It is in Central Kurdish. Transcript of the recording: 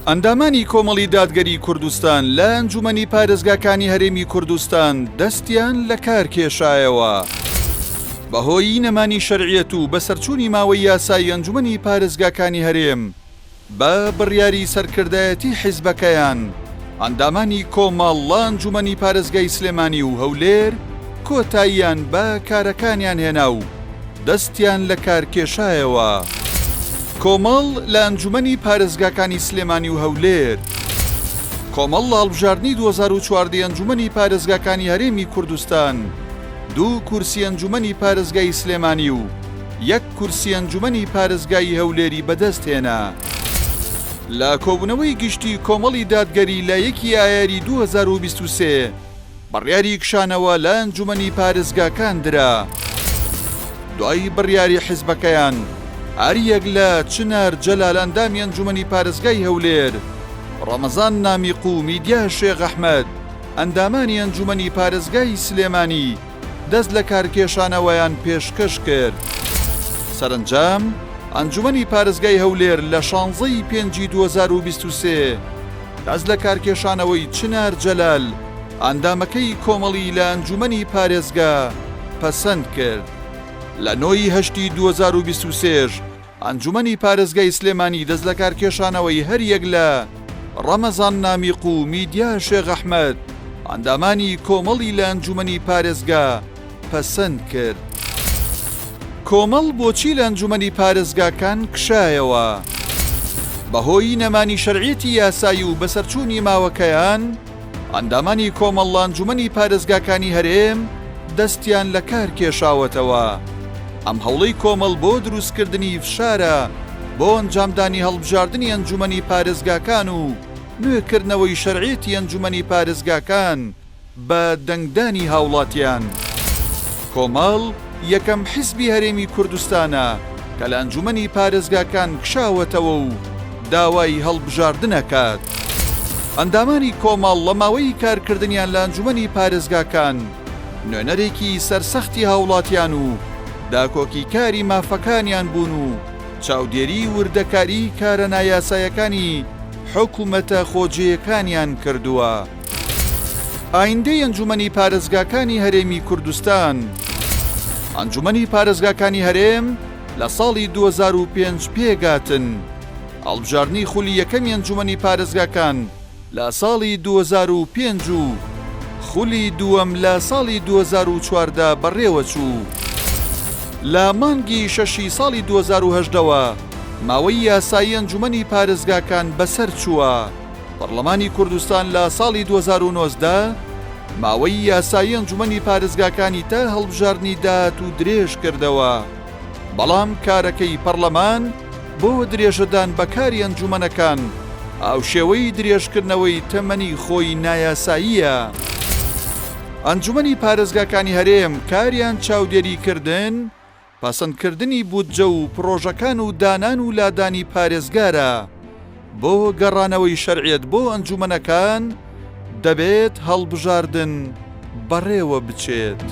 ئەندامانی کۆمەڵی دادگەری کوردستان لە ئەنجومەنی پارێزگاکانی هەرێمی کوردستان دەستیان لە کار کێشایەوە. بەهۆی نەمانی شەرعیەت و بەسەرچوونی ماوەی یاسای ئەنجومەنی پارێزگاکانی هەرێم بە بڕیاری سەرکردایەتی حیزبەکەیان، ئەندامانی کۆمەڵ لە ئەنجومەنی پارێزگای سلێمانی و هەولێر کۆتاییان بە کارەکانیان هێنا و دەستیان لە کار کێشایەوە. کۆمەڵ لە ئەنجومەنی پارێزگاکانی سلێمانی و هەولێر، کۆمەڵ لە هەڵبژاردننی 2014 ئەنجومەنی پارێزگاکانی هەرێمی کوردستان 2 کورسی ئەنجومەنی پارێزگای سلێمانی و 1 کورسی ئەنجومەنی پارێزگای هەولێری بەدەست هێنا. لە کۆبوونەوەی گشتی کۆمەڵی دادگەری لە 1 ئایاری 2023 بڕیاری کشانەوە لە ئەنجومەنی پارێزگاکان درا. دوای بڕیاری حیزبەکەیان، ئاریەک لە چنار جەلال ئەندامی ئەنجومەنی پارێزگای هەولێر، ڕەمەزان نامیق و میدیا شێخ ئەحمەد ئەندامانی ئەنجومەنی پارێزگای سلێمانی دەست لە کارکێشانەوەیان پێشکەش کرد. سەرنجام ئەنجومەنی پارێزگای هەولێر لە 16 پێنجی 2023 دەست لە کارکێشانەوەی چنار جەلال ئەندامەکەی کۆمەڵی لە ئەنجومەنی پارێزگا پەسەند کرد. لە 9 هەشتی 2023 ئەنجومەنی پارێزگای سلێمانی دەست لە کارکێشانەوەی هەریەک لە ڕەمەزان نامیق و میدیا شێخ ئەحمەد ئەندامانی کۆمەڵی لە ئەنجومەنی پارێزگا پەسەند کرد. کۆمەڵ بۆچی لە ئەنجومەنی پارێزگاکان کشایەوە؟ بەهۆی نەمانی شەرعیەتی یاسایی و بەسەرچوونی ماوەکەیان، ئەندامانی کۆمەڵ لە ئەنجومەنی پارێزگاکانی هەرێم دەستیان لە کار کێشاوەتەوە. ئەم هەوڵەی کۆمەڵ بۆ دروستکردنی فشارە بۆ ئەنجامدانی هەڵبژاردننی ئەنجومەنی پارێزگاکان و نوێکردنەوەی شەرعیەتی ئەنجومەنی پارێزگاکان بە دەنگدانی هاوڵاتیان. کۆمەڵ یەکەم حیزبی هەرێمی کوردستانە کە لە ئەنجومەنی پارێزگاکان کشاوەتەوە و داوای هەڵبژاردنەکات. ئەندامانی کۆمەڵ لە ماوەی کارکردنیان لە ئەنجومەنی پارێزگاکان نوێنەرێکی سەرسەختی هاوڵاتیان و داکۆکی کاری مافەکانیان بوون و چاودێری وردەکاری کارە نایاسایەکانی حکوومەتە خۆجیەکانیان کردووە. ئایندەی ئەنجومەنی پارێزگاکانی هەرێمی کوردستان. ئەنجومەنی پارێزگاکانی هەرێم لە ساڵی 2005 پێگاتن. هەڵبژاردننی خولی یەکەمی ئەنجومەنی پارێزگاکان لە ساڵی 2005 و خولی دووەم لە ساڵی 2014 بەڕێوە چوو. لە مانگی 6 ساڵی 2018ەوە ماوەی یاسایی ئەنجومەنی پارێزگاکان بەسەر چووە. پەرلەمانی کوردستان لە ساڵی 2019 ماوەی یاسایی ئەنجومەنی پارێزگاکانی تا هەڵبژاردننی داهات و درێژ کردەوە. بەڵام کارەکەی پەرلەمان بۆ درێژەدان بەکاری ئەنجومەنەکان ئاو شێوەی درێژکردنەوەی تەمەنی خۆی نایاساییە. ئەنجومەنی پارێزگاکانی هەرێم کاریان چاودێریکردن، پەسەندکردنی بودجە و پرۆژەکان و دانان و لادانی پارێزگارە. بۆ گەڕانەوەی شەرعیەت بۆ ئەنجومەنەکان دەبێت هەڵبژاردن بەڕێوە بچێت.